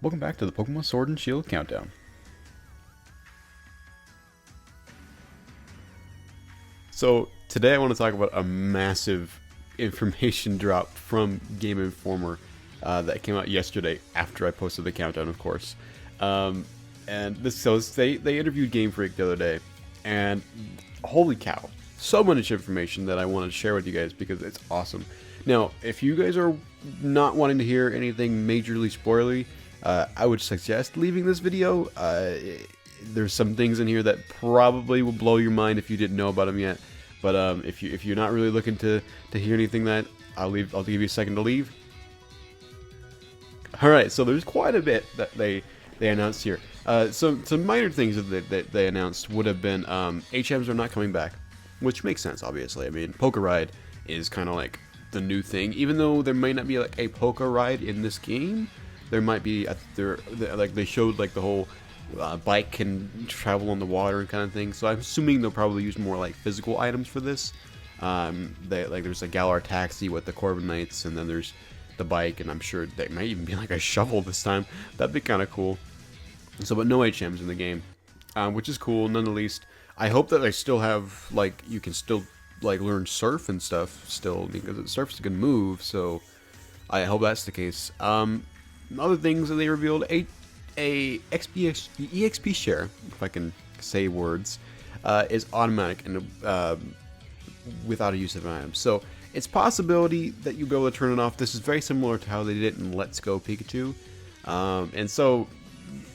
Welcome back to the Pokemon Sword and Shield Countdown. So today I want to talk about a massive information drop from Game Informer that came out yesterday after I posted the countdown, of course. And they interviewed Game Freak the other day, and holy cow, so much information that I wanted to share with you guys because it's awesome. Now, if you guys are not wanting to hear anything majorly spoilery, I would suggest leaving this video. There's some things in here that probably will blow your mind if you didn't know about them yet. But if you're not really looking to hear anything, that I'll give you a second to leave. All right, so there's quite a bit that they announced here. Some minor things that they announced would have been HMs are not coming back, which makes sense, obviously. I mean, Poké Ride is kind of like the new thing, even though there might not be like a Poké Ride in this game. There might be like they showed like the whole bike can travel on the water kind of thing. So I'm assuming they'll probably use more like physical items for this. There's a Galar taxi with the Corbin Knights, and then there's the bike, and I'm sure they might even be like a shovel this time. That'd be kind of cool. So, but no HMs in the game, which is cool none the least. I hope that they still have like you can still like learn surf and stuff still, because surf's a good move. So I hope that's the case. Other things that they revealed, the EXP share, if I can say words, is automatic and without a use of an item. So it's possibility that you'll be able to turn it off. This is very similar to how they did it in Let's Go Pikachu. And so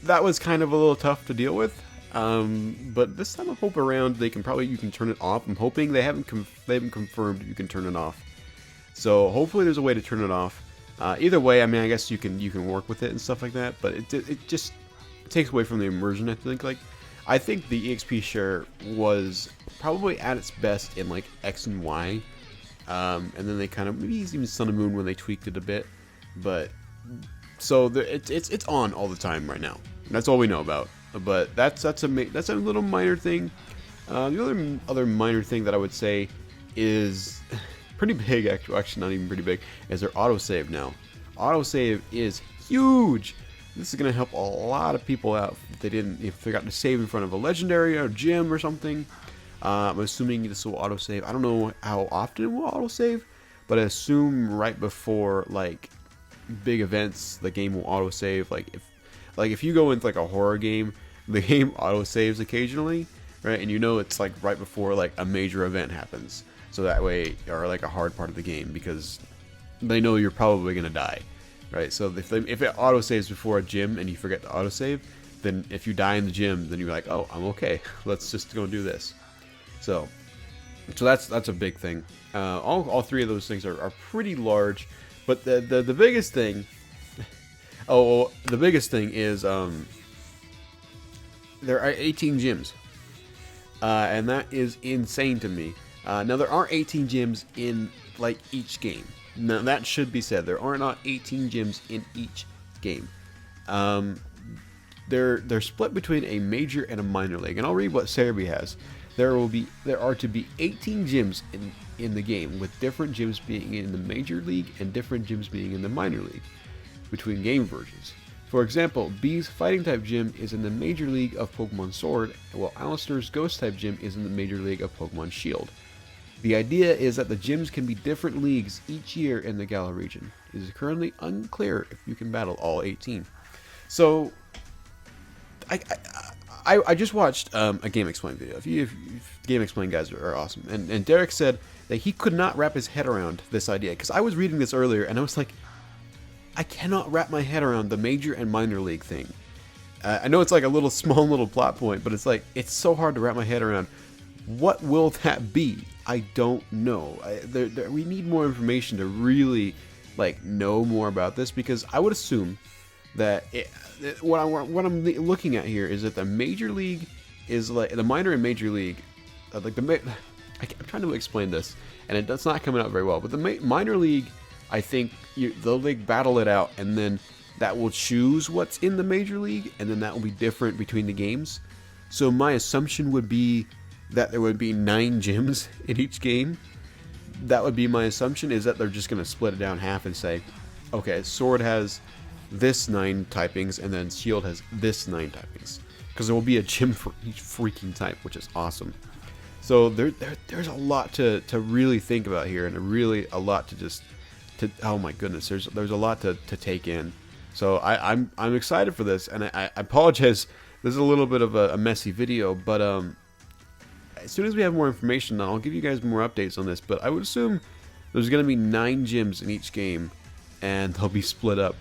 that was kind of a little tough to deal with. But this time I hope around you can turn it off. I'm hoping they haven't confirmed you can turn it off. So hopefully there's a way to turn it off. Either way, I mean, I guess you can work with it and stuff like that, but it just takes away from the immersion. I think the EXP share was probably at its best in like X and Y, and then they kind of maybe even Sun and Moon when they tweaked it a bit, but so it's on all the time right now. That's all we know about. But that's a little minor thing. The other minor thing that I would say is pretty big, actually not even pretty big, is their autosave now. Autosave is huge. This is going to help a lot of people out if they forgot to save in front of a legendary or gym or something. I'm assuming this will autosave. I don't know how often it will autosave, but I assume right before like big events, the game will autosave. Like if you go into like a horror game, the game autosaves occasionally, right? And you know it's like right before like a major event happens. So that way, or like a hard part of the game, because they know you're probably gonna die, right? So if it autosaves before a gym and you forget to autosave, then if you die in the gym, then you're like, oh, I'm okay. Let's just go do this. So that's a big thing. All three of those things are pretty large, but the biggest thing, the biggest thing is there are 18 gyms, and that is insane to me. Now there are 18 gyms in like each game. Now that should be said. There are not 18 gyms in each game. They're split between a major and a minor league. And I'll read what Cerebi has. There are to be 18 gyms in the game, with different gyms being in the major league and different gyms being in the minor league between game versions. For example, B's fighting type gym is in the major league of Pokemon Sword, while Alistair's ghost type gym is in the major league of Pokemon Shield. The idea is that the gyms can be different leagues each year in the Galar region. It is currently unclear if you can battle all 18. So, I just watched a Game Explain video. If Game Explain guys are awesome. And Derek said that he could not wrap his head around this idea. Because I was reading this earlier and I was like, I cannot wrap my head around the major and minor league thing. I know it's like a small little plot point, but it's like, it's so hard to wrap my head around. What will that be? I don't know. We need more information to really like know more about this, because I would assume that what I'm looking at here is that the major league is like the minor and major league, I'm trying to explain this, and it's not coming out very well. But the minor league, I think they'll like battle it out, and then that will choose what's in the major league, and then that will be different between the games. So my assumption would be that there would be 9 gyms in each game. That would be my assumption, is that they're just going to split it down half and say, okay, Sword has this 9 typings, and then Shield has this 9 typings. Because there will be a gym for each freaking type, which is awesome. So there's a lot to really think about here, and really a lot to oh my goodness, there's a lot to take in. So I'm excited for this, and I apologize. This is a little bit of a messy video, but as soon as we have more information, I'll give you guys more updates on this. But I would assume there's going to be 9 gyms in each game, and they'll be split up.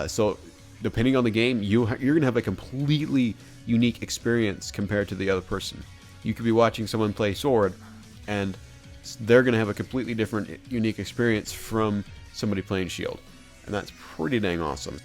So depending on the game, you're going to have a completely unique experience compared to the other person. You could be watching someone play Sword, and they're going to have a completely different, unique experience from somebody playing Shield. And that's pretty dang awesome.